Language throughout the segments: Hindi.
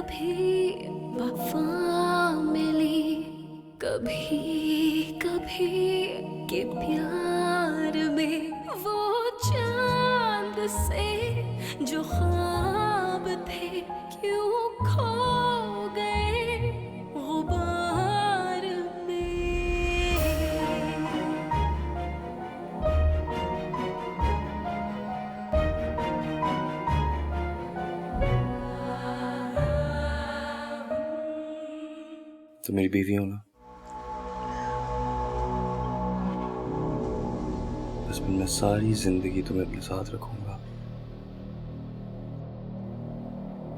कभी वफा मिली, कभी कभी के प्यार में वो चांद से जो ख्वाब थे क्यों खो गए गुबार में। तो मेरी बीवी हो ना, बस मैं सारी जिंदगी तुम्हें अपने साथ रखूंगा,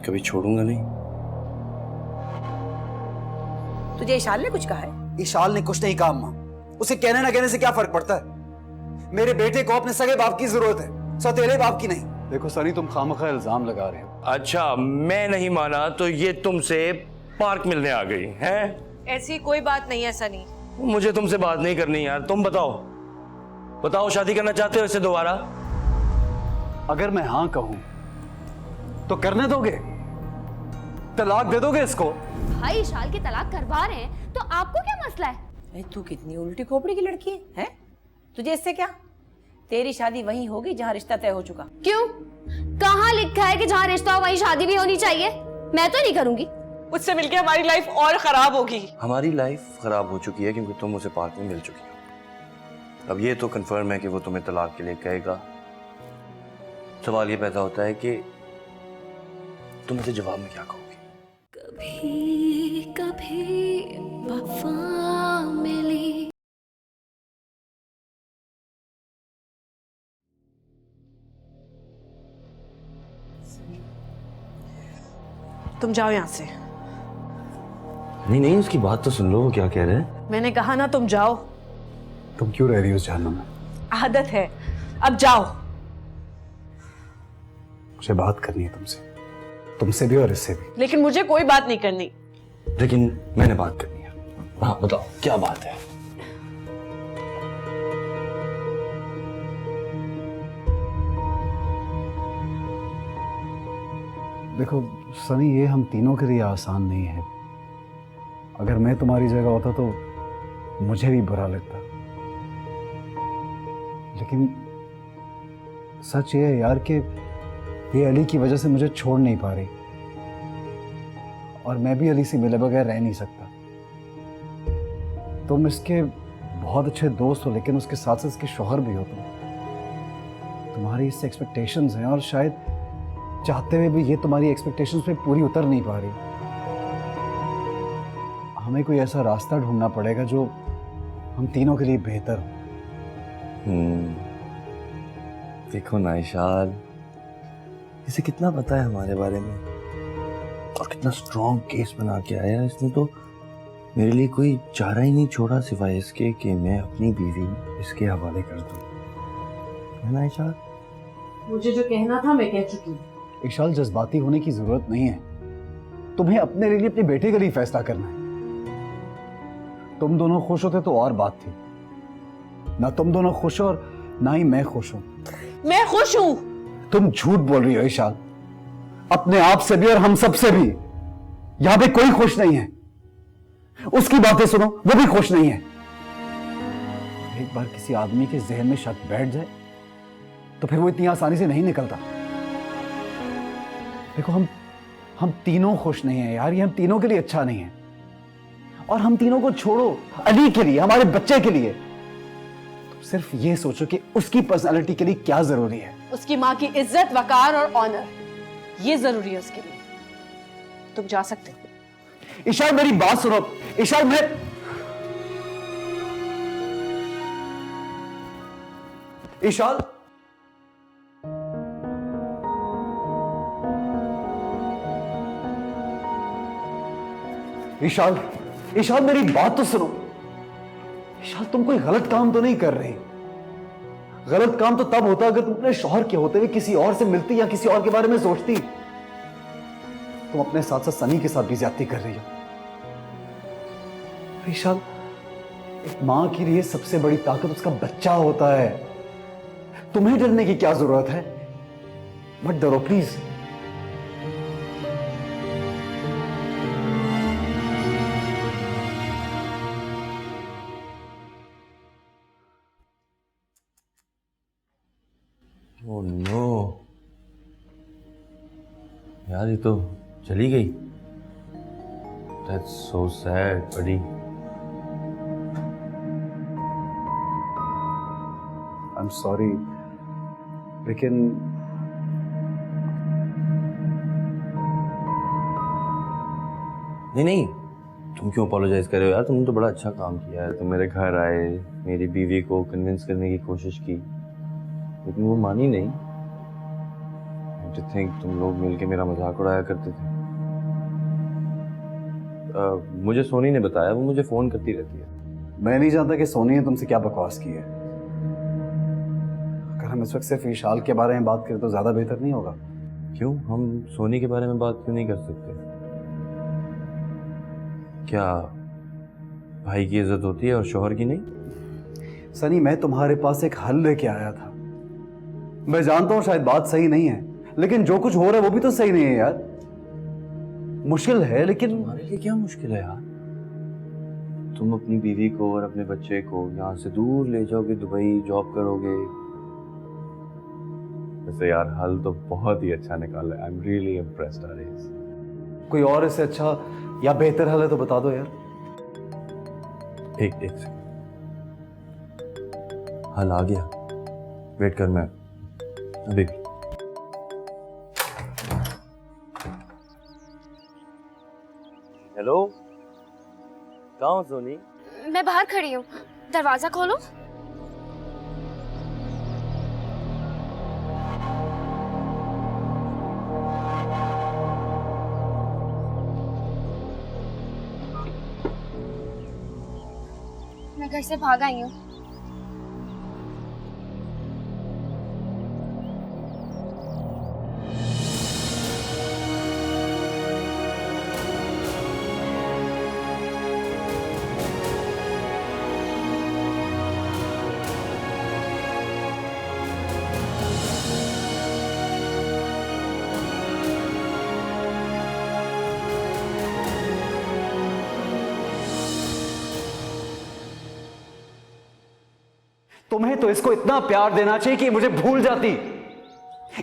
कभी छोड़ूंगा नहीं। तुझे इशाल ने कुछ कहा है? इशाल ने कुछ नहीं कहा अम्मा, उसे कहने ना कहने से क्या फर्क पड़ता है। मेरे बेटे को अपने सगे बाप की जरूरत है, सौतेले बाप की नहीं। देखो सनी, तुम खामखा इल्जाम लगा रहे हो। अच्छा, मैं नहीं माना तो ये तुमसे पार्क मिलने आ गई हैं? ऐसी कोई बात नहीं है सनी। मुझे तुमसे बात नहीं करनी यार, तुम बताओ शादी करना चाहते हो इससे दोबारा? अगर मैं हाँ कहूं तो करने दोगे? तलाक दे दोगे इसको? भाई इशाल की तलाक करवा रहे हैं तो आपको क्या मसला है? तू कितनी उल्टी खोपड़ी की लड़की है? तुझे इससे क्या? तेरी शादी वहीं होगी जहाँ रिश्ता तय हो चुका। क्यों? कहाँ लिखा है कि जहाँ रिश्ता हो वहीं शादी भी होनी चाहिए? मैं तो नहीं करूंगी। उससे मिलके हमारी लाइफ और खराब होगी। हमारी लाइफ खराब हो चुकी है क्योंकि तुम उसे पार्क में मिल चुकी हो। अब ये तो कंफर्म है कि वो तुम्हें तलाक के लिए कहेगा। सवाल ये पैदा होता है कि तुम इसे जवाब में क्या कहोगे? कभी कभी वफा मिली। तुम जाओ यहाँ से। नहीं, उसकी बात तो सुन लो, वो क्या कह रहे हैं। मैंने कहा ना तुम जाओ। तुम क्यों रह रही हो उस जहन्नुम में? आदत है, अब जाओ। मुझे बात करनी है तुमसे भी और इससे भी। लेकिन मुझे कोई बात नहीं करनी। लेकिन मैंने बात करनी है। हाँ बताओ क्या बात है? देखो सनी, ये हम तीनों के लिए आसान नहीं है। अगर मैं तुम्हारी जगह होता तो मुझे भी बुरा लगता, लेकिन सच ये है यार कि ये अली की वजह से मुझे छोड़ नहीं पा रही, और मैं भी अली से मिले बगैर रह नहीं सकता। तुम इसके बहुत अच्छे दोस्त हो, लेकिन उसके साथ साथ इसके शौहर भी हो। तुम्हारी इससे एक्सपेक्टेशंस हैं, और शायद चाहते हुए भी ये तुम्हारी एक्सपेक्टेशंस पे पूरी उतर नहीं पा रही। हमें कोई ऐसा रास्ता ढूंढना पड़ेगा जो हम तीनों के लिए बेहतर हो। देखो ना इशाल, इसे कितना पता है हमारे बारे में और कितना स्ट्रॉन्ग केस बना के आया। इसने तो मेरे लिए कोई चारा ही नहीं छोड़ा सिवाय इसके कि मैं अपनी बीवी इसके हवाले कर दूं, है ना इशाल? मुझे जो कहना था मैं कह चुकी हूँ। इशाल, जज्बाती होने की जरूरत नहीं है। तुम्हें अपने लिए अपने बेटे के लिए फैसला करना है। तुम दोनों खुश होते तो और बात थी। ना तुम दोनों खुश हो और ना ही मैं खुश हूं। मैं खुश हूं। तुम झूठ बोल रही हो इशाल, अपने आप से भी और हम सब से भी। यहां पे कोई खुश नहीं है। उसकी बातें सुनो, वो भी खुश नहीं है। एक बार किसी आदमी के जहन में शक बैठ जाए तो फिर वो इतनी आसानी से नहीं निकलता। देखो हम तीनों खुश नहीं हैं यार, ये हम तीनों के लिए अच्छा नहीं है। और हम तीनों को छोड़ो, अली के लिए, हमारे बच्चे के लिए तुम सिर्फ ये सोचो कि उसकी पर्सनालिटी के लिए क्या जरूरी है। उसकी माँ की इज्जत, वकार और ऑनर, ये जरूरी है उसके लिए। तुम जा सकते हो। इशाल मेरी बात सुनो। इशाल इशाल इशाल इशाल मेरी बात तो सुनो। इशाल, तुम कोई गलत काम तो नहीं कर रही। गलत काम तो तब होता अगर तुम अपने शौहर के होते हुए किसी और से मिलती या किसी और के बारे में सोचती। तुम अपने साथ साथ सनी के साथ भी ज्यादती कर रही हो। इशाल, एक मां के लिए सबसे बड़ी ताकत उसका बच्चा होता है। तुम्हें डरने की क्या जरूरत है? मत डरो प्लीज। यार ये तो चली गई। That's so sad, buddy. I'm sorry, लेकिन नहीं, तुम क्यों अपोलोजाइज कर रहे हो यार? तुमने तो बड़ा अच्छा काम किया है। तुम मेरे घर आए, मेरी बीवी को कन्विंस करने की कोशिश की, लेकिन वो मानी नहीं। I think तुम लोग मिलके मेरा मजाक उड़ाया करते थे। मुझे सोनी ने बताया, वो मुझे फोन करती रहती है। मैं नहीं जानता कि सोनी ने तुमसे क्या बकवास की है। अगर हम इस वक्त सिर्फ विशाल के बारे में बात करें तो ज्यादा बेहतर नहीं होगा? क्यों? हम सोनी के बारे में बात क्यों नहीं कर सकते? क्या भाई की इज्जत होती है और शोहर की नहीं? सनी, मैं तुम्हारे पास एक हल लेके आया था। मैं जानता हूं शायद बात सही नहीं है, लेकिन जो कुछ हो रहा है वो भी तो सही नहीं है यार। मुश्किल है, लेकिन तुम्हारे लिए क्या मुश्किल है यार? तुम अपनी बीवी को और अपने बच्चे को यहाँ से दूर ले जाओगे, दुबई जॉब करोगे। वैसे यार हल तो बहुत ही अच्छा निकाला है। I am really impressed Aaris. कोई और इससे अच्छा या बेहतर हल है तो बता दो यार। एक सेकंड, हल आ गया। वेट कर, मैं अभी। हेलो, कहाँ हो सोनी? मैं बाहर खड़ी हूँ, दरवाजा खोलो। मैं घर से भाग आई हूँ। तुम्हें तो इसको इतना प्यार देना चाहिए कि मुझे भूल जाती,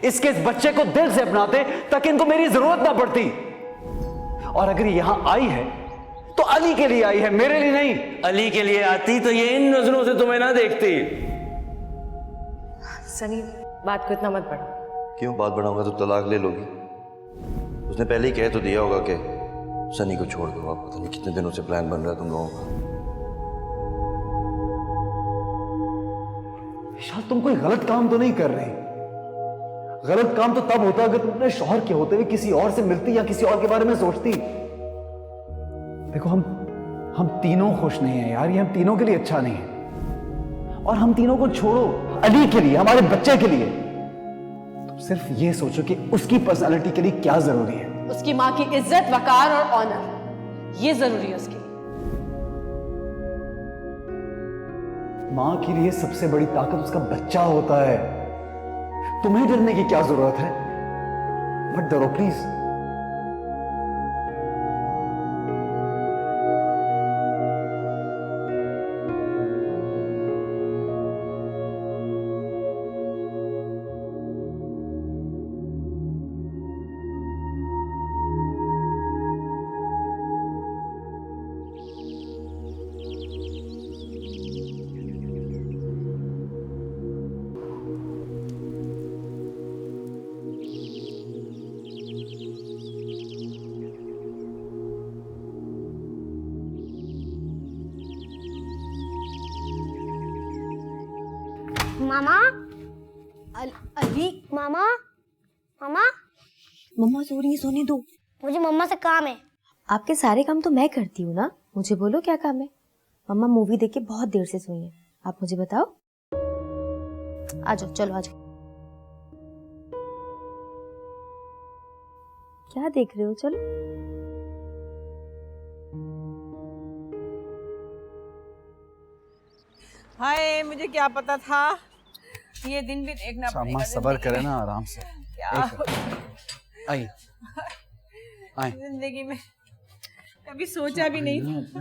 इसके इस बच्चे को दिल से अपनाते ताकि इनको मेरी जरूरत ना पड़ती। और अगर यहां आई है तो अली के लिए आई है, मेरे लिए नहीं। अली के लिए आती तो ये इन नजरों से तुम्हें ना देखती। सनी, बात को इतना मत बढ़ा। क्यों बात बढ़ाऊंगा तो तलाक ले लोगी? उसने पहले ही कह तो दिया होगा कि सनी को छोड़ दो। आप पता नहीं कितने दिनों से प्लान बन रहा है तुम लोगों का। विशाल, तुम कोई गलत काम तो नहीं कर रहे? गलत काम तो तब होता अगर तुम अपने शौहर के होते हुए किसी और से मिलती या किसी और के बारे में सोचती। देखो, हम तीनों खुश नहीं हैं यार, ये हम तीनों के लिए अच्छा नहीं है। और हम तीनों को छोड़ो, अली के लिए, हमारे बच्चे के लिए तुम सिर्फ ये सोचो कि उसकी पर्सनालिटी के लिए क्या जरूरी है। उसकी माँ की इज्जत, वकार और ऑनर, ये जरूरी है उसके लिए। मां के लिए सबसे बड़ी ताकत उसका बच्चा होता है। तुम्हें डरने की क्या जरूरत है? मत डरो प्लीज। मामा, अली, मामा, मामा, मम्मा सो रही है, सोने दो। मुझे मम्मा से काम है। आपके सारे काम तो मैं करती हूँ ना, मुझे बोलो क्या काम है। मम्मा मूवी देख के बहुत देर से सोई है, आप मुझे बताओ। आ जाओ, चलो आ जाओ। क्या देख रहे हो? चलो। हाय, मुझे क्या पता था ये दिन भी देखना पड़ेगा। अम्मा सब्र करे ना, आराम से। आई आई। जिंदगी में कभी सोचा भी नहीं था।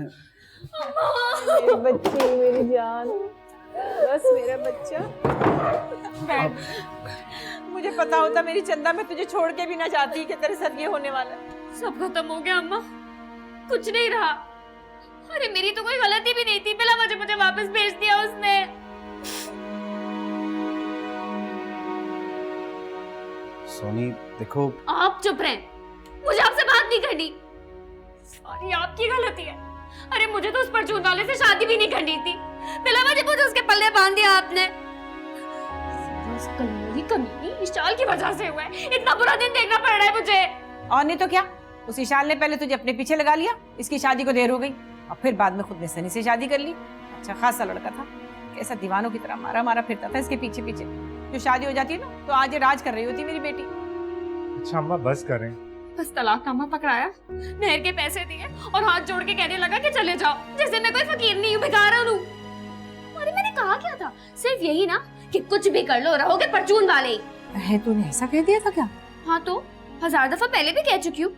मेरे बच्चे, मेरी जान, बस मेरा बच्चा। मुझे पता होता मेरी चंदा, मैं तुझे छोड़ के भी ना जाती कि तेरे साथ ये होने वाला है। सब खत्म हो गया अम्मा, कुछ नहीं रहा। अरे मेरी तो कोई गलती भी नहीं थी, बिला वजह मुझे वापस भेज दिया उसने। सोनी देखो, आप चुप रहें, मुझे आपसे बात नहीं करनी। सॉरी, आपकी गलती है। अरे मुझे तो उस परचून वाले से शादी भी नहीं करनी थी, बिला वजह मुझे उसके पल्ले बांध दिया आपने। उस कमीनी कमीनी विशाल की वजह से हुआ है, इतना बुरा दिन देखना पड़ रहा है मुझे। और नहीं तो क्या, उस विशाल ने पहले तुझे अपने पीछे लगा लिया, इसकी शादी को देर हो गई, और फिर बाद में खुद ने सनी से शादी कर ली। अच्छा खासा लड़का था, कैसा दीवानों की तरह मारा मारा फिरता था इसके पीछे पीछे। जो शादी हो जाती है ना तो आज ये राज कर रही होती मेरी बेटी। अच्छा अम्मा बस करें। बस तलाकनामा पकड़ाया, मेहर के पैसे दिए और हाथ जोड़ के कहने लगा कि चले जाओ, जैसे मैं कोई फकीर नहीं हूँ, भिखारन हूँ। अरे मैंने कहा क्या था, सिर्फ यही ना कि कुछ भी कर लो रहोगे परचून वाले ही। है तूने ऐसा कह दिया था क्या? हाँ तो 1000 दफा पहले भी कह चुकी हूँ।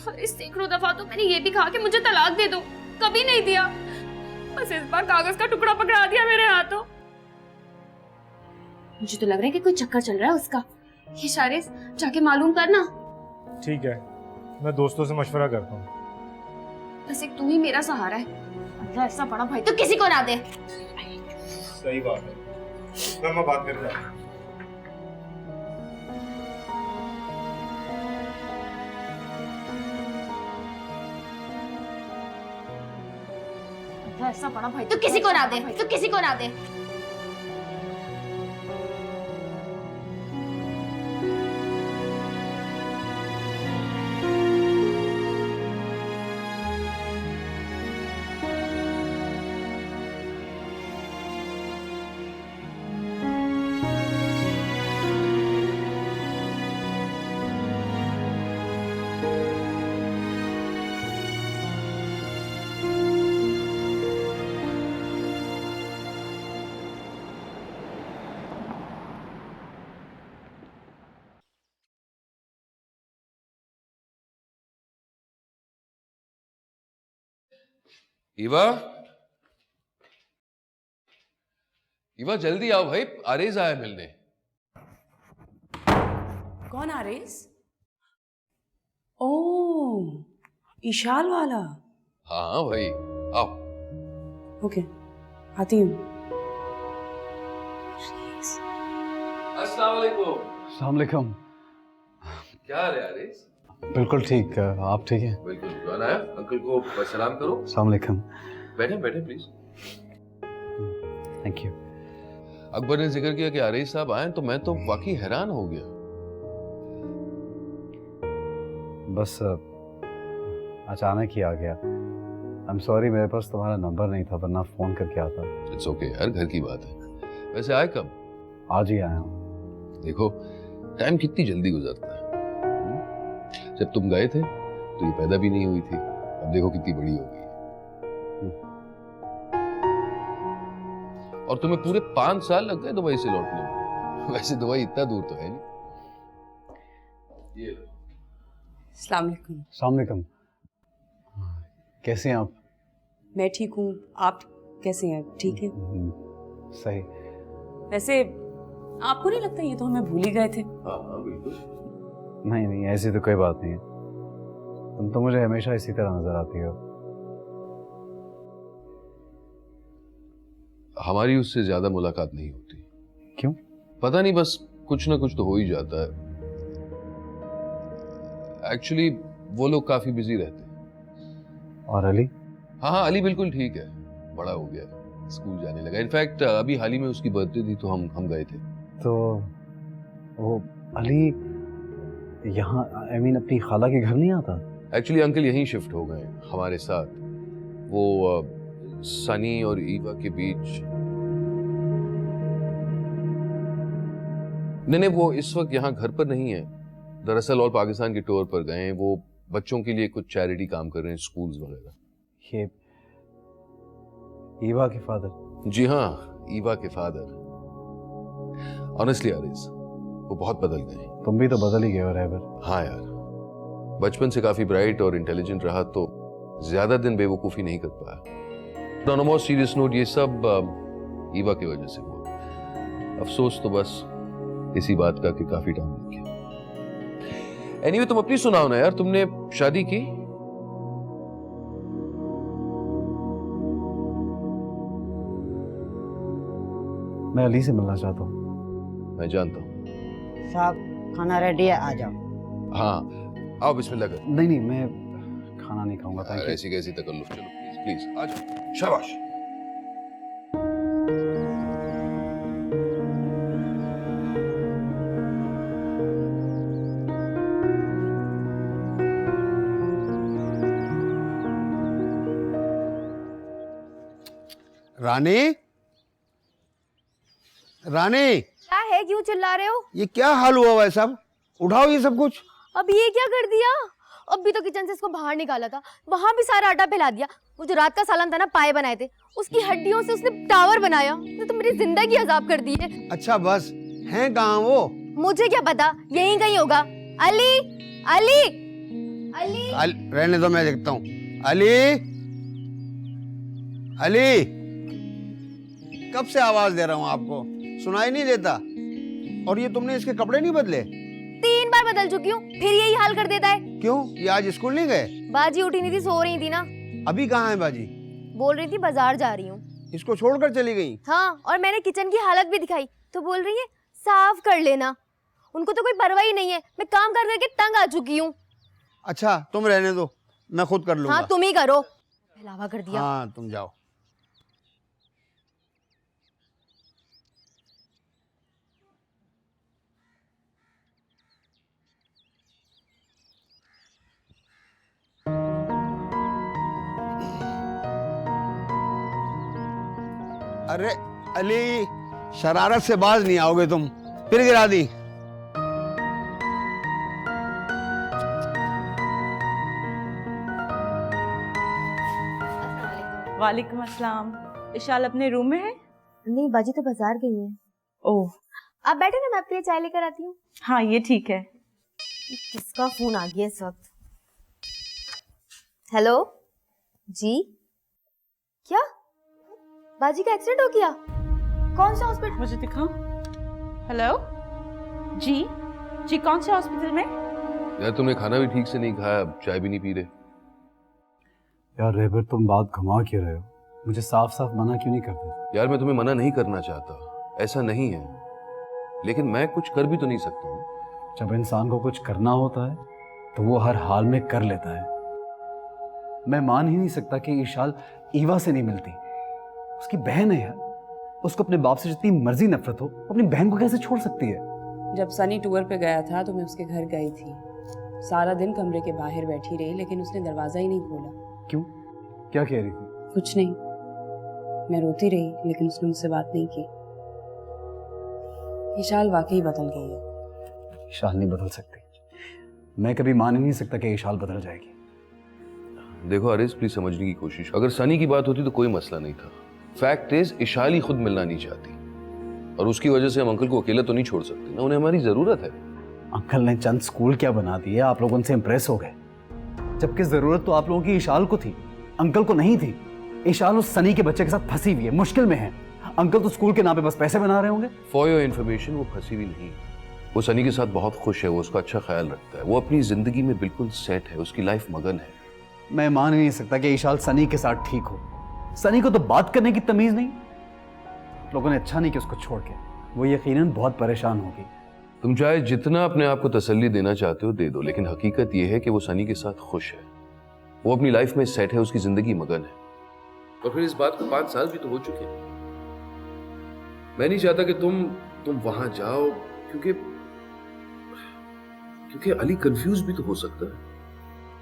अरे सैकड़ों दफा तो मैंने ये भी कहा कि मुझे तलाक दे दो, कभी नहीं दिया। बस इस बार कागज का टुकड़ा पकड़ा दिया मेरे हाथों। मुझे तो लग रहा है कि कोई चक्कर चल रहा है उसका। ये शारिस जाके मालूम करना। ठीक है, मैं दोस्तों से मशवरा करता हूँ। बस एक तू ही मेरा सहारा है, अल्लाह ऐसा बड़ा भाई तो किसी को ना दे। सही बात है, मैं अम्मा बात कर रहा हूँ। अल्लाह ऐसा बड़ा भाई तो किसी को ना दे, तो किसी को ना दे। ईवा, ईवा जल्दी आओ भाई, आरेज आया मिलने। कौन आरेज? ओ, ईशाल वाला। हाँ हाँ भाई, आओ। ओके, आती हूँ। अस्सलाम वालेकुम। अस्सलाम वालेकुम। क्या हाल है आरेज? बिल्कुल ठीक, आप ठीक हैं? बिल्कुल। कौन आया? अंकल को सलाम करो। अस्सलाम वालेकुम। बैठे बैठे प्लीज। Thank you. अकबर ने जिक्र किया कि आरेज साहब आए, तो मैं तो वाकई हैरान हो गया। बस अचानक ही आ गया। आई एम सॉरी, मेरे पास तुम्हारा नंबर नहीं था, वरना फोन करके आता। इट्स ओके यार, घर की बात है। वैसे आए कब? आज ही आया हूँ। देखो टाइम कितनी जल्दी गुजरता है। जब तुम गए थे तो ये पैदा भी नहीं हुई थी, अब देखो कितनी बड़ी हो गई है। और तुम्हें पूरे 5 साल लग गए दुबई से लौटने में। वैसे दुबई इतना दूर तो है नहीं। ये लो। अस्सलाम वालेकुम। अस्सलाम वालेकुम। कैसे हैं आप? मैं ठीक हूँ, आप कैसे हैं? ठीक है। सही। वैसे आपको नहीं लगता ये तो हमें भूल ही गए थे? हाँ हाँ बिल्कुल। नहीं नहीं, ऐसी तो कोई बात नहीं है। तुम तो मुझे हमेशा इसी तरह नजर आती हो। हमारी उससे ज्यादा मुलाकात नहीं होती। क्यों? पता नहीं, बस कुछ ना कुछ तो हो ही जाता है। एक्चुअली वो लोग काफी बिजी रहते हैं। और अली? हाँ हाँ, अली बिल्कुल ठीक है, बड़ा हो गया, स्कूल जाने लगा। इनफैक्ट अभी हाल ही में उसकी बर्थडे थी तो हम गए थे। तो वो अली यहाँ अपनी खाला के घर नहीं आता? एक्चुअली अंकल यहीं शिफ्ट हो गए हमारे साथ। वो सनी और ईवा के बीच। नहीं, वो इस वक्त यहाँ घर पर नहीं है। दरअसल और पाकिस्तान के टूर पर गए हैं। वो बच्चों के लिए कुछ चैरिटी काम कर रहे हैं, स्कूल्स वगैरह। ये ईवा के फादर? जी हाँ, ईवा के फादर। ऑनेस्टली आरिस, वो बहुत बदल गए। तुम भी तो बदल ही गए हो रहबर। हाँ यार, बचपन से काफी ब्राइट और इंटेलिजेंट रहा तो ज्यादा दिन बेवकूफी नहीं कर पाया। On a more serious note, ये सब ईवा की वजह से हुआ। अफसोस तो बस इसी बात का कि काफी टाइम लग गया। एनीवे तुम अपनी सुनाओ ना यार, तुमने शादी की? मैं अली से मिलना चाहता हूँ। मैं जानता हूँ। साहब खाना रेडी है, आ जाओ। हाँ आओ, बिस्मिल्लाह कर। नहीं नहीं, मैं खाना नहीं खाऊंगा। Thank you. ऐसी कैसी तकल्लुफ, चलो प्लीज प्लीज आ जाओ। शाबाश। रानी, रानी, क्या है, क्यों चिल्ला रहे हो? ये क्या हाल हुआ हुआ है सब? उठाओ ये सब कुछ। अब ये क्या कर दिया? अभी तो किचन से इसको बाहर निकाला था, वहां भी सारा आटा फैला दिया। वो जो रात का सालन था ना, पाए बनाए थे, उसकी हड्डियों से उसने टावर बनाया। तो मेरी जिंदगी अजाब कर दी है। अच्छा बस, हैं कहाँ वो? मुझे क्या पता, यहीं कहीं होगा। अली, अली, अली। रहने दो, मैं देखता हूँ। अली, अली, कब से आवाज दे रहा हूँ आपको, सुनाई नहीं देता? और ये तुमने इसके कपड़े नहीं बदले? 3 बार बदल चुकी हूँ, फिर यही हाल कर देता है। क्यों, ये आज स्कूल नहीं गए? बाजी उठी नहीं थी, सो रही थी ना। अभी कहाँ है बाजी? बोल रही थी बाजार जा रही हूँ। इसको छोड़कर चली गई? हाँ, और मैंने किचन की हालत भी दिखाई तो बोल रही है साफ कर लेना। उनको तो कोई परवाह ही नहीं है, मैं काम कर करके तंग आ चुकी हूँ। अच्छा तुम रहने दो, मैं खुद कर लूंगा। हाँ तुम ही करो, फैलावा कर दिया। हाँ तुम जाओ। अरे अली, शरारत से बाज नहीं आओगे तुम, फिर गिरा दी। वालेकुम अस्सलाम। इशाल अपने रूम में है? नहीं, बाजी तो बाजार गई है। ओह, आप बैठे ना, मैं आपके लिए चाय लेकर आती हूँ। हाँ ये ठीक है। किसका फोन आ गया इस वक्त? हेलो जी, क्या बाजी का एक्सीडेंट हो गया? कौन सा हॉस्पिटल? मुझे दिखाओ। हेलो जी, जी कौन से हॉस्पिटल में? यार तुमने खाना भी ठीक से नहीं खाया, अब चाय भी नहीं पी रहे। यार रेबर, तुम बात घुमा क्यों रहे हो? मुझे साफ साफ मना क्यों नहीं करते? यार मैं तुम्हें मना नहीं करना चाहता, ऐसा नहीं है, लेकिन मैं कुछ कर भी तो नहीं सकता हूँ। जब इंसान को कुछ करना होता है तो वो हर हाल में कर लेता है। मैं मान ही नहीं सकता कि ईशाल ईवा से नहीं मिलती। उसकी बहन है यार, उसको अपने बाप से जितनी मर्जी नफरत हो, अपनी बहन को कैसे छोड़ सकती है? जब सनी टूर पे गया था तो मैं उसके घर गई थी। सारा दिन कमरे के बाहर बैठी रही, लेकिन उसने दरवाजा ही नहीं खोला। क्यों, क्या कह रही थी? कुछ नहीं, मैं रोती रही, लेकिन उसने मुझसे बात नहीं की। ईशाल वाकई बदल गई है। ईशाल नहीं बदल सकती। मैं कभी मान ही नहीं सकता कि ईशाल बदल जाएगी। देखो अरिस, प्लीज समझने की कोशिश। अगर सनी की बात होती तो कोई मसला नहीं था। फैक्ट इज इशाल ही खुद मिलना नहीं चाहती, और उसकी वजह से हम अंकल को अकेला तो नहीं छोड़ सकते ना, उन्हें हमारी जरूरत है। अंकल ने चंद स्कूल क्या बना दिए, आप लोग उनसे इंप्रेस हो गए, जबकि जरूरत तो आप लोगों की ईशाल को थी, अंकल को नहीं थी। ईशाल उस सनी के बच्चे के साथ फंसी हुई है, मुश्किल में है। अंकल तो स्कूल के नाम पे बस पैसे बना रहे होंगे। फॉर योर इन्फॉर्मेशन, वो फंसी हुई नहीं, वो सनी के साथ बहुत खुश है, वो उसका अच्छा ख्याल रखता है, वो अपनी जिंदगी में बिल्कुल सेट है, उसकी लाइफ मगन है। मैं मान ही नहीं सकता कि ईशाल सनी के साथ ठीक हो। सनी को तो बात करने की तमीज नहीं। लोगों ने अच्छा नहीं कि उसको छोड़ के, वो यकीनन बहुत परेशान होगी। तुम चाहे जितना अपने आप को तसल्ली देना चाहते हो दे दो, लेकिन हकीकत यह है कि वो सनी के साथ खुश है, वो अपनी लाइफ में सेट है, उसकी जिंदगी मगन है। और फिर इस बात को 5 साल भी तो हो चुके हैं। मैं नहीं चाहता कि तुम वहां जाओ, क्योंकि अली कंफ्यूज भी तो हो सकता है।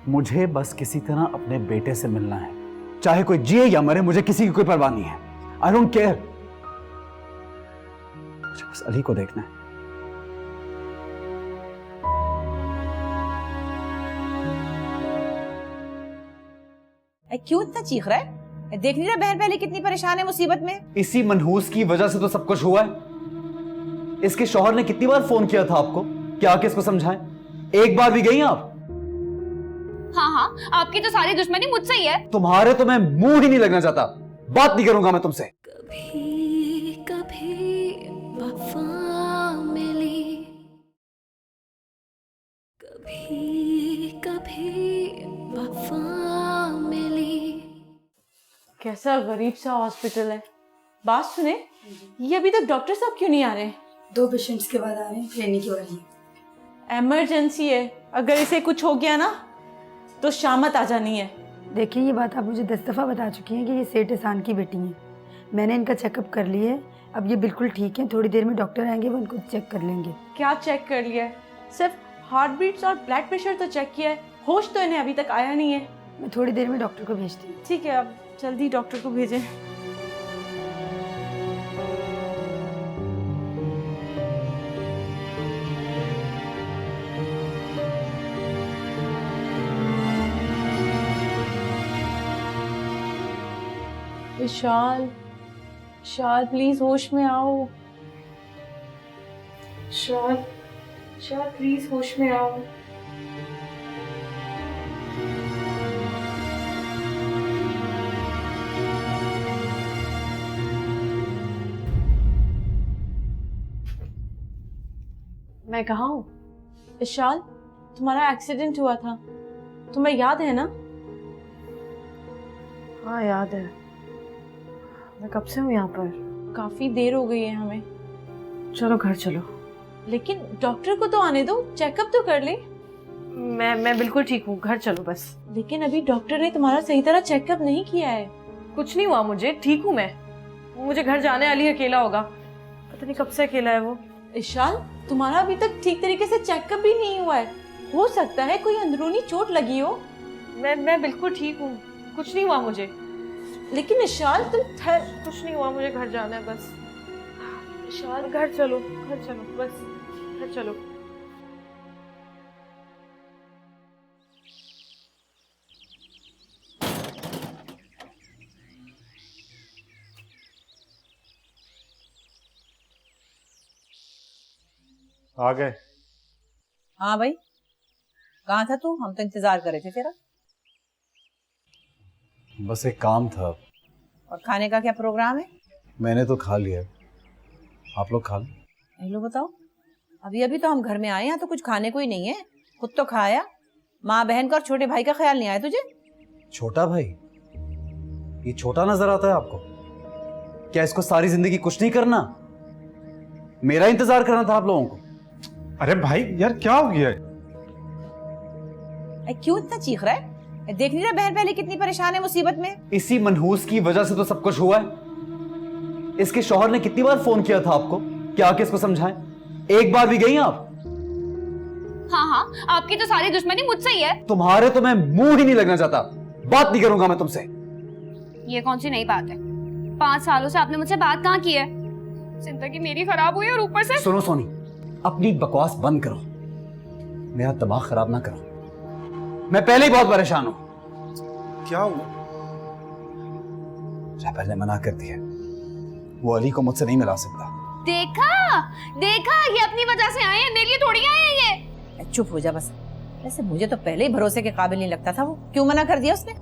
मुझे बस किसी तरह अपने बेटे से मिलना है, चाहे कोई जिए या मरे, मुझे किसी की कोई परवाह नहीं है। आई डोंट केयर, मुझे बस अली को देखना है। क्यों इतना चीख रहा है? देख नहीं रहा बहन पहले कितनी परेशान है मुसीबत में? इसी मनहूस की वजह से तो सब कुछ हुआ है। इसके शौहर ने कितनी बार फोन किया था आपको कि आके इसको समझाएं? एक बार भी गई आप? हाँ हाँ, आपकी तो सारी दुश्मनी मुझसे ही है। तुम्हारे तो मैं मुंह ही नहीं लगना चाहता, बात नहीं करूंगा मैं तुमसे। कभी कभी वफा मिली। कैसा गरीब सा हॉस्पिटल है। बात सुने, ये अभी तक डॉक्टर साहब क्यों नहीं आ रहे हैं? 2 पेशेंट्स के बाद आ रहे हैं, फिर नहीं की वाली है। इमरजेंसी है, अगर इसे कुछ हो गया ना तो शामत आ जानी है। देखिए, ये बात आप मुझे 10 दफ़ा बता चुकी हैं कि ये सेठ एहसान की बेटी हैं। मैंने इनका चेकअप कर लिया है, अब ये बिल्कुल ठीक है। थोड़ी देर में डॉक्टर आएंगे, वो इनको चेक कर लेंगे। क्या चेक कर लिया है? सिर्फ हार्ट बीट्स और ब्लड प्रेशर तो चेक किया है, होश तो इन्हें अभी तक आया नहीं है। मैं थोड़ी देर में डॉक्टर को भेजती हूँ। ठीक है, अब जल्दी डॉक्टर को भेजें। विशाल, विशाल प्लीज होश में आओ। विशाल, विशाल प्लीज होश में आओ। मैं कहाँ हूँ? विशाल, तुम्हारा एक्सीडेंट हुआ था, तुम्हें याद है ना? हाँ याद है। मैं कब से हूँ यहाँ पर? काफी देर हो गई है हमें। चलो घर चलो। लेकिन डॉक्टर को तो आने दो, चेकअप तो कर ले। मैं बिल्कुल ठीक हूँ, घर चलो बस। लेकिन अभी डॉक्टर ने तुम्हारा सही तरह चेकअप नहीं किया है। कुछ नहीं हुआ मुझे, ठीक हूँ मैं। मुझे घर जाने वाली अकेला होगा, पता नहीं कब से अकेला है वो। विशाल, तुम्हारा अभी तक ठीक तरीके से चेकअप भी नहीं हुआ है, हो सकता है कोई अंदरूनी चोट लगी हो। मैं बिल्कुल ठीक हूँ, कुछ नहीं हुआ मुझे। लेकिन विशाल तुम कुछ नहीं हुआ, मुझे घर जाना है बस। विशाल घर चलो, घर चलो बस, घर चलो। आ गए? हाँ भाई, कहाँ था तू? हम तो इंतजार कर रहे थे तेरा। बस एक काम था। और खाने का क्या प्रोग्राम है? मैंने तो खा लिया, आप लोग खा लो। हेलो बताओ, अभी अभी तो हम घर में आए हैं तो कुछ खाने को ही नहीं है। खुद तो खाया, माँ बहन का और छोटे भाई का ख्याल नहीं आया तुझे? छोटा भाई? ये छोटा नजर आता है आपको? क्या इसको सारी जिंदगी कुछ नहीं करना? मेरा इंतजार करना था आप लोगों को। अरे भाई यार, क्या हो गया? क्यों इतना चीख रहा है? देख नहीं रहा बहन पहले कितनी परेशान है मुसीबत में? इसी मनहूस की वजह से तो सब कुछ हुआ है। इसके शौहर ने कितनी बार फोन किया था आपको कि आके इसको समझाएं? एक बार भी गई आप? हाँ, आपकी तो सारी दुश्मनी मुझसे ही है। तुम्हारे तो मैं मुंह ही नहीं लगना चाहता, बात नहीं करूंगा मैं तुमसे। ये कौन सी नई बात है? 5 सालों से आपने मुझसे बात कहाँ की है? जिंदगी मेरी खराब हुई और ऊपर से। सुनो सोनी, अपनी बकवास बंद करो, मेरा दिमाग खराब ना करो। मैं पहले ही बहुत परेशान हूं। क्या हुआ? पहले मना कर दिया, वो अली को मुझसे नहीं मिला सकता। देखा ये अपनी वजह से आए हैं, मेरे लिए थोड़ी आए हैं ये। चुप हो जा बस। वैसे मुझे तो पहले ही भरोसे के काबिल नहीं लगता था वो, क्यों मना कर दिया उसने?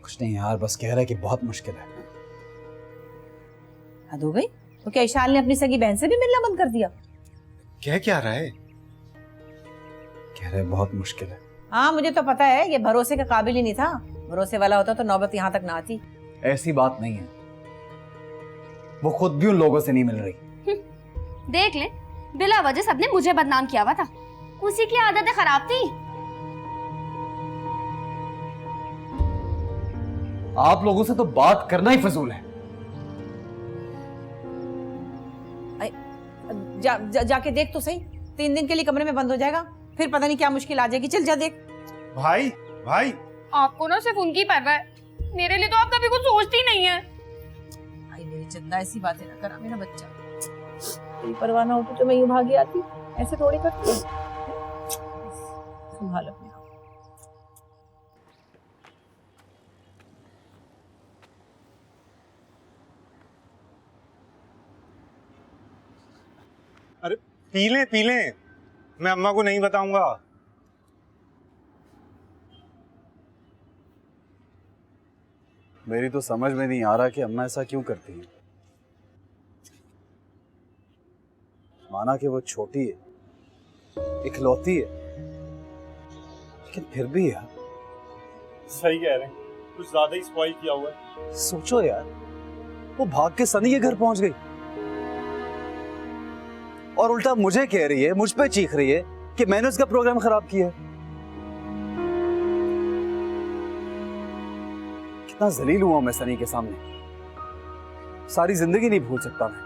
कुछ नहीं यार, बस कह रहा है कि बहुत मुश्किल है। हद हो गई। तो क्या ईशान ने अपनी सगी बहन से भी मिलना बंद कर दिया? कह क्या रहा है? कह रहे बहुत मुश्किल है। हाँ मुझे तो पता है, ये भरोसे के काबिल ही नहीं था। भरोसे वाला होता तो नौबत यहाँ तक ना आती। ऐसी बात नहीं है, वो खुद भी उन लोगों से नहीं मिल रही। देख ले, बिला वजह सबने मुझे बदनाम किया हुआ था, उसी की आदतें खराब थी। आप लोगों से तो बात करना ही फजूल है। जाके देख तो सही, 3 दिन के लिए कमरे में बंद हो जाएगा, फिर पता नहीं क्या मुश्किल आ जाएगी। चल जा देख। भाई आपको ना सिर्फ उनकी पर रहा है, मेरे लिए तो आप कभी कुछ सोचती नहीं है। भाई मेरी चंदा, ऐसी बातें ना करा मेरा बच्चा। तेरी परवाह ना होती तो मैं यूं भागी आती, ऐसे थोड़ी करती। संभाल अपने आप। अरे पी ले, मैं अम्मा को नहीं बताऊंगा। मेरी तो समझ में नहीं आ रहा कि अम्मा ऐसा क्यों करती है। माना कि वो छोटी है, इकलौती है, लेकिन फिर भी यार। सही कह रहे हैं, कुछ ज्यादा ही स्पॉइल किया हुआ है। सोचो यार, वो भाग के सनी के घर पहुंच गई और उल्टा मुझे कह रही है, मुझ पे चीख रही है कि मैंने उसका प्रोग्राम खराब किया। कितना जलील हुआ मैं सनी के सामने, सारी जिंदगी नहीं भूल सकता मैं।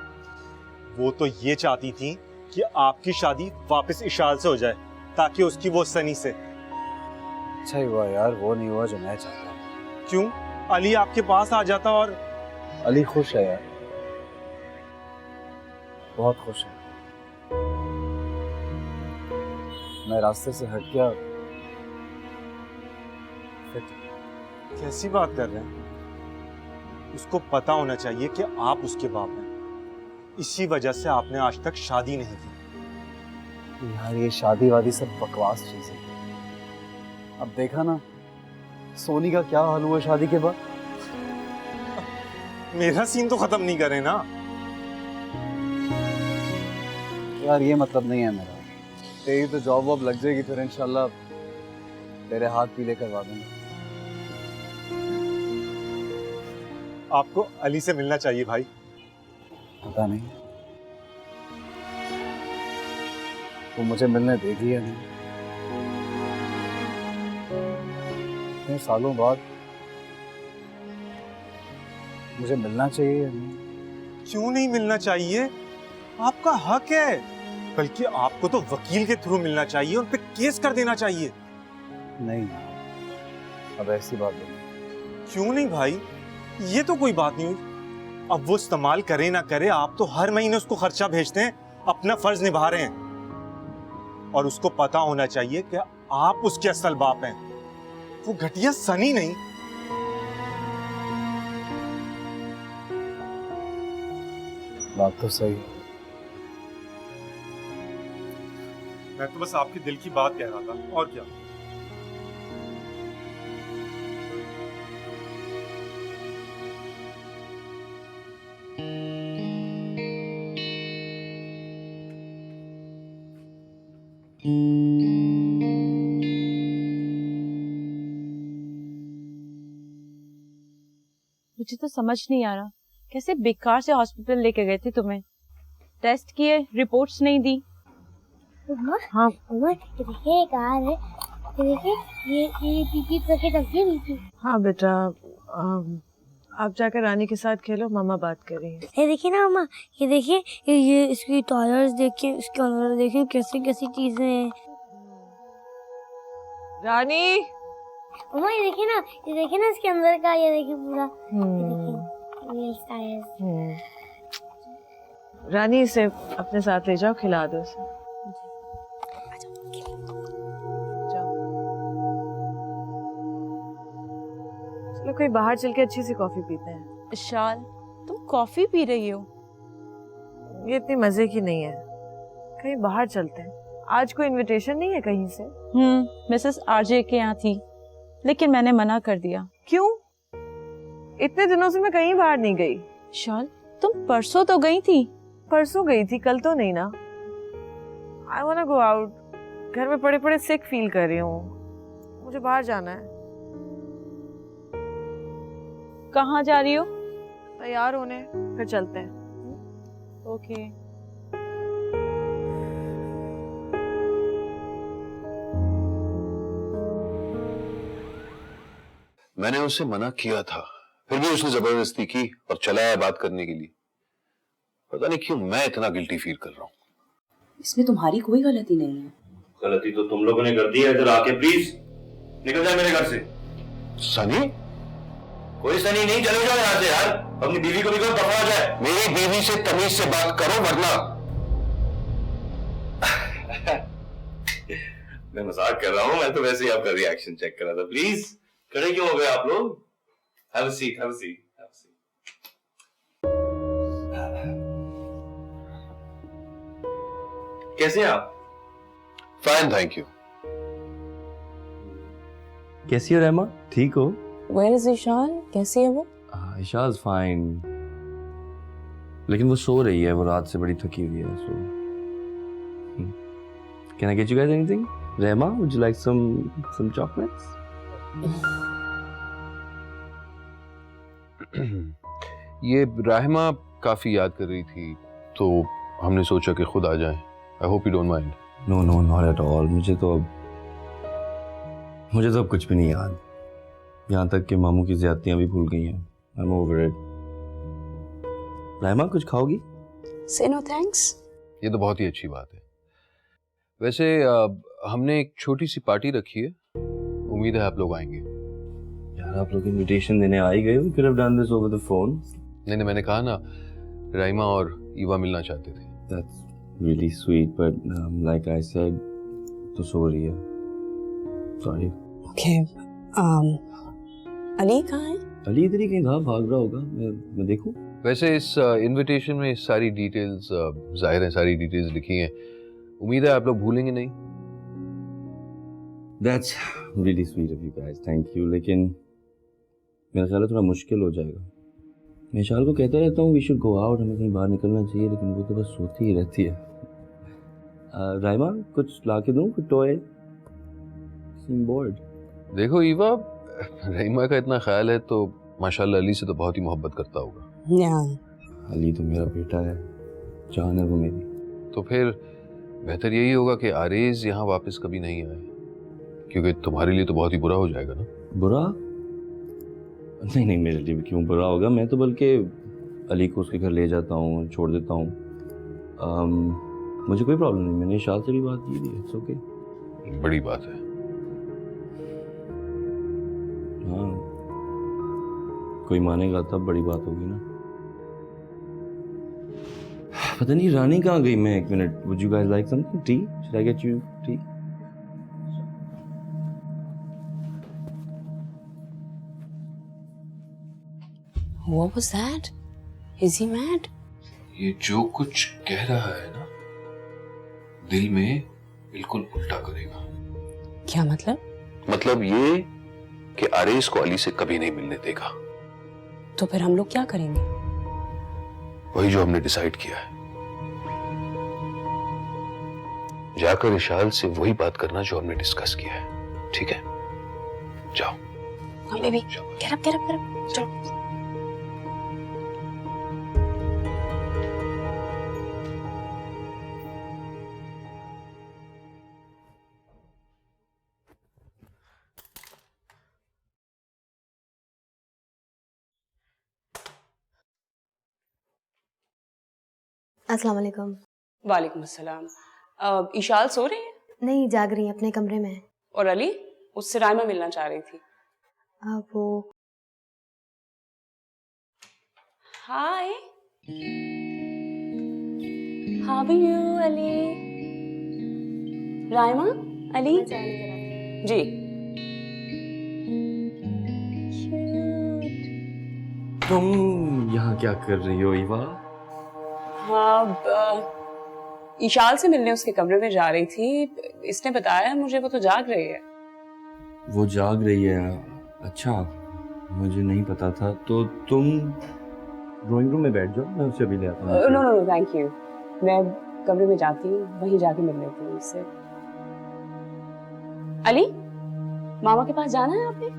वो तो ये चाहती थी कि आपकी शादी वापस इशाल से हो जाए ताकि उसकी वो सनी से। अच्छा ही हुआ यार वो नहीं हुआ जो मैं चाहता। क्यों? अली आपके पास आ जाता और अली खुश है यार, बहुत खुश है। मैं रास्ते से हट गया। कैसी बात कर रहे हैं? उसको पता होना चाहिए कि आप उसके बाप हैं। इसी वजह से आपने आज तक शादी नहीं की। यार ये शादी वादी सब बकवास चीज है। अब देखा ना सोनी का क्या हाल हुआ शादी के बाद। मेरा सीन तो खत्म नहीं करे ना यार, ये मतलब नहीं है मेरा। तेरी तो जॉब वॉब लग जाएगी फिर इंशाल्लाह तेरे हाथ पीले करवा दूंगा। आपको अली से मिलना चाहिए भाई। पता नहीं वो मुझे मिलने देगी या नहीं। इतने सालों बाद मुझे मिलना चाहिए या नहीं? क्यों नहीं मिलना चाहिए? आपका हक है। बल्कि आपको तो वकील के थ्रू मिलना चाहिए, उन पे केस कर देना चाहिए। नहीं, अब ऐसी बात नहीं। क्यों नहीं भाई? ये तो कोई बात नहीं हुई। अब वो इस्तेमाल करे ना करे, आप तो हर महीने उसको खर्चा भेजते हैं, अपना फर्ज निभा रहे हैं। और उसको पता होना चाहिए कि आप उसके असल बाप हैं, वो घटिया सनी नहीं। बात तो सही है। मैं तो बस आपके दिल की बात कह रहा था, और क्या। मुझे तो समझ नहीं आ रहा कैसे बेकार से हॉस्पिटल लेके गए थे तुम्हें। टेस्ट किए, रिपोर्ट्स नहीं दी। हाँ देखिए एक कार है, देखिए ये पीपी करके रखी हुई थी। हाँ बेटा, आप जाकर रानी के साथ खेलो, मामा बात कर रही है। ये देखिए ना मामा, ये देखिए ये इसकी टॉयलेट्स देखिए, इसके अंदर देखिए कैसी कैसी चीजें हैं। रानी, मामा ये देखिए ना इसके अंदर का, ये देखिए पूरा, ये देखिए ये टायर्स। रानी इसे अपने साथ ले जाओ, खिला दो उसे। चलो कोई बाहर चल के अच्छी सी कॉफी पीते हैं। विशाल, तुम कॉफी पी रही हो? ये इतनी मजे की नहीं है, कहीं बाहर चलते हैं। आज कोई इनविटेशन नहीं है कहीं से? मिसेस आरजे के यहाँ थी, लेकिन मैंने मना कर दिया। क्यों? इतने दिनों से मैं कहीं बाहर नहीं गई। विशाल, तुम परसों तो गई थी। परसों गई थी, कल तो नहीं ना। I want to go out. घर में पड़े पड़े सिक फील कर रही हूँ, मुझे बाहर जाना है। कहाँ जा रही हो? तैयार होने, फिर चलते हैं। ओके। मैंने उससे मना किया था, फिर भी उसने जबरदस्ती की और चलाया बात करने के लिए। पता नहीं क्यों मैं इतना गिल्टी फील कर रहा हूँ। इसमें तुम्हारी कोई गलती नहीं है। गलती तो तुम लोगों ने कर दी है। इधर आके प्लीज निकल जाए मेरे घर से। सनी? कोई सनी नहीं, चले जाओ यहाँ से यार। अपनी बीवी को भी कहो दफा हो जाए। मेरी बीवी से तमीज से बात करो वरना। मैं मजाक कर रहा हूँ, मैं तो वैसे ही आपका रिएक्शन चेक कर रहा था। प्लीज खड़े क्यों हो गए आप लोग? Have a seat, have a seat, have a seat. कैसे हैं आप? Fine, thank you. कैसी हो रहमा? ठीक हो? Where is Ishal? कैसी है वो? इशाज फाइन, लेकिन वो सो रही है, वो रात से बड़ी थकी हुई है। So can I get you guys anything? Rahma, would you like some chocolates? ये राहिमा काफी याद कर रही थी तो हमने सोचा कि खुद आ जाएं। I hope you don't mind. No no not at all. मुझे तो अब कुछ भी नहीं याद, यहाँ तक कि मामू की ज्यादतियां भी भूल गई हैं। I am over it. Rahima कुछ खाओगी? से नो थैंक्स। ये तो बहुत ही अच्छी बात है। वैसे हमने एक छोटी सी पार्टी रखी है, उम्मीद है आप लोग आएंगे। यार आप लोग इनविटेशन देने आ ही गए हो, could have done this over the phone। नहीं, मैंने कहा ना राहिमा और ईवा मिलना चाहते थे। That's really sweet, but like I said, तो सो रही है। Sorry। Okay, अली कहाँ है? अली इधर ही कहीं था, भाग रहा होगा। मैं देखूं? वैसे इस इनविटेशन में सारी डिटेल्स जाहिर है, सारी डिटेल्स लिखी हैं। उम्मीद है आप लोग भूलेंगे नहीं। That's really sweet of you guys, thank you। लेकिन मेरा ख्याल है थोड़ा मुश्किल हो जाएगा। मैं विशाल को कहता रहता हूँ we should go out, हमें कहीं बाहर निकलना चाहिए, लेकिन वो तो बस सोती ही रहती है। राहिमा कुछ ला के दूँ, कुछ टॉय? Seem bored। देखो ईवा, राहिमा का इतना ख्याल है तो माशाल्लाह अली से तो बहुत ही मोहब्बत करता होगा। अली तो मेरा बेटा है, जान है वो मेरी। तो फिर बेहतर यही होगा कि आरेज यहाँ वापस कभी नहीं आए, क्योंकि तुम्हारे लिए तो बहुत ही बुरा हो जाएगा ना। बुरा? नहीं नहीं, मेरे लिए भी क्यों बुरा होगा। मैं तो बल्कि अली को उसके घर ले जाता हूँ, छोड़ देता हूँ। मुझे कोई प्रॉब्लम नहीं, मैंने शाद से भी बात की थी। It's okay. बड़ी बात है। हाँ, कोई मानेगा तब बड़ी बात होगी ना। पता नहीं रानी कहाँ गई। मैं एक minute, would you guys like something? Tea? Should I get you tea? What was that? Is he mad? ये जो कुछ कह रहा है ना, दिल में बिल्कुल उल्टा करेगा। क्या मतलब? मतलब ये कि आरेज को अली से कभी नहीं मिलने देगा। तो फिर हम लोग क्या करेंगे? वही जो हमने डिसाइड किया है। जाकर इशाल से वही बात करना जो हमने डिस्कस किया है, ठीक है? जाओ। हाँ बेबी, get up, चलो। अस्सलाम वालेकुम। वालेकुम अस्सलाम। इशाल सो रही है? नहीं, जाग रही है, अपने कमरे में है। और अली? उससे राइमा मिलना चाह रही थी। वो hi, how are you Ali? Raima, Ali ji. तुम यहाँ क्या कर रही हो ईवा? हाँ, इशाल से मिलने उसके कमरे में जा रही थी। इसने बताया मुझे, वो तो जाग रही है। वो जाग रही है? अच्छा, मुझे नहीं पता था। तो तुम ड्राइंग रूम में बैठ जाओ, मैं उसे अभी ले आता हूँ। No no no, thank you. मैं कमरे में जाती हूँ, वहीं जाके मिल लेती हूँ उससे। अली, मामा के पास जाना है आपने?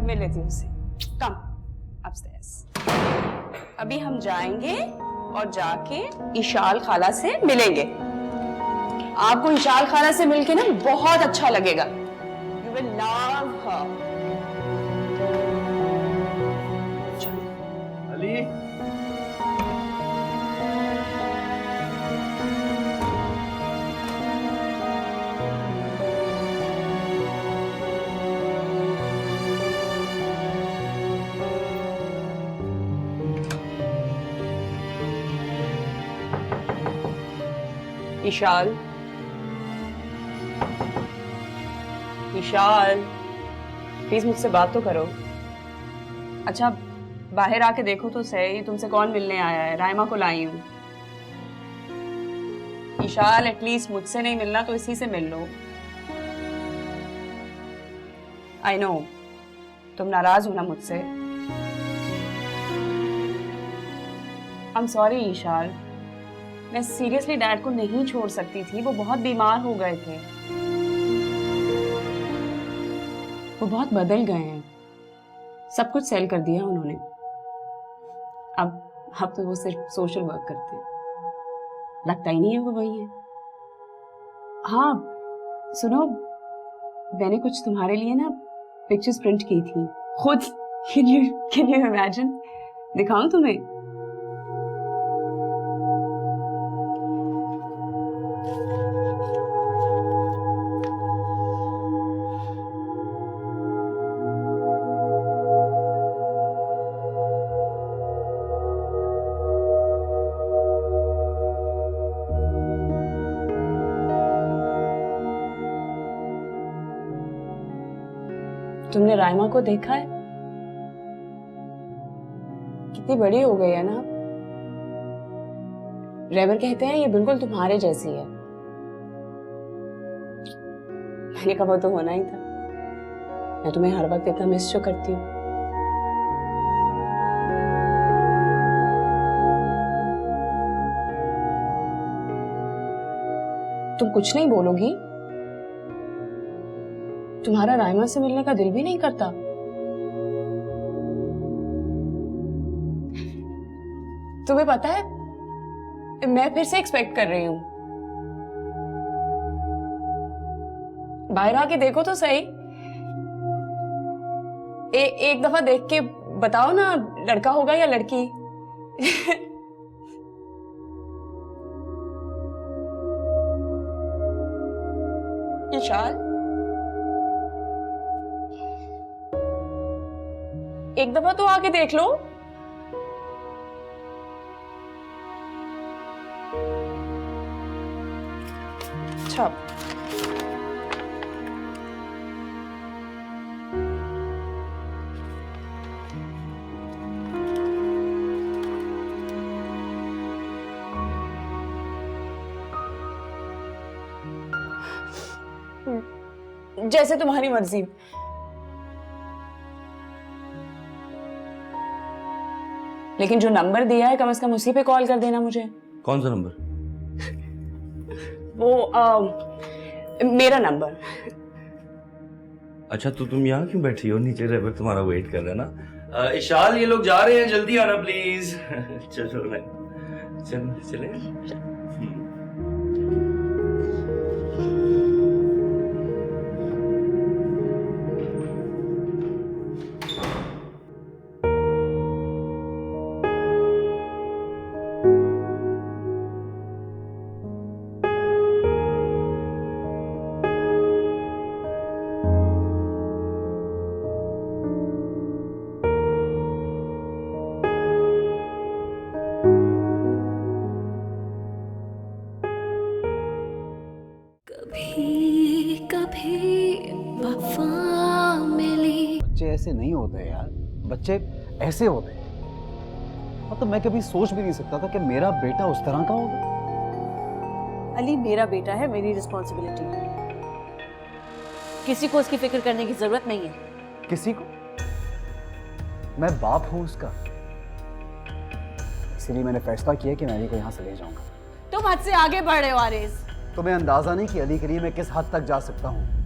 मिल लेती हूँ उससे। कम अपस्टेयर्स। अभी हम जाएंगे और जाके इशाल खाला से मिलेंगे। आपको इशाल खाला से मिलके ना बहुत अच्छा लगेगा। You will love her। Ali, Ishal, Ishal, please मुझसे बात तो करो। अच्छा, बाहर आके देखो तो सही, तुमसे कौन मिलने आया है? राइमा को लाई हूँ। इशाल, एटलीस्ट मुझसे नहीं मिलना तो इसी से मिल लो। आई नो तुम नाराज हो ना मुझसे? आई एम सॉरी ईशान, मैं सीरियसली डैड को नहीं छोड़ सकती थी, वो बहुत बीमार हो गए थे, वो बहुत बदल गए हैं, सब कुछ सेल कर दिया उन्होंने। अब तो वो सिर्फ सोशल वर्क करते हैं, लगता ही नहीं है वो वही है। हाँ सुनो, मैंने कुछ तुम्हारे लिए ना पिक्चर्स प्रिंट की थी खुद। Can you imagine? दिखाऊं तुम्हें? तुमने राइमा को देखा है? कितनी बड़ी हो गई है ना। रेवर कहते हैं ये बिल्कुल तुम्हारे जैसी है। मैंने कहा वो तो होना ही था, मैं तुम्हें हर वक्त इतना मिस जो करती हूँ। तुम कुछ नहीं बोलोगी? तुम्हारा राइमा से मिलने का दिल भी नहीं करता? तुम्हें पता है मैं फिर से एक्सपेक्ट कर रही हूं। बाहर आके देखो तो सही। एक दफा देख के बताओ ना, लड़का होगा या लड़की? ईशान, एक दफा तो आके देख लो। अच्छा, जैसे तुम्हारी मर्जी। लेकिन जो नंबर दिया है कम से कम उसी पे कॉल कर देना मुझे। कौन सा नंबर? वो मेरा नंबर। अच्छा तो तुम यहाँ क्यों बैठी हो? नीचे रेवर तुम्हारा वेट कर रहा है ना। इशाल ये लोग जा रहे हैं, जल्दी आना प्लीज। चलो चले। बच्चे ऐसे नहीं होते यार, बच्चे ऐसे होते हैं। मतलब मैं कभी सोच भी नहीं सकता था कि मेरा बेटा उस तरह का होगा। अली मेरा बेटा है, मेरी रिस्पॉन्सिबिलिटी है, किसी को उसकी फिक्र करने की जरूरत नहीं है। किसी को? मैं बाप हूं उसका, इसीलिए मैंने फैसला किया कि मैं अली को यहाँ से ले जाऊंगा। तुम हद से आगे बढ़ रहे हो आरिस। तुम्हें अंदाजा नहीं कि अली के लिए मैं किस हद तक जा सकता हूँ।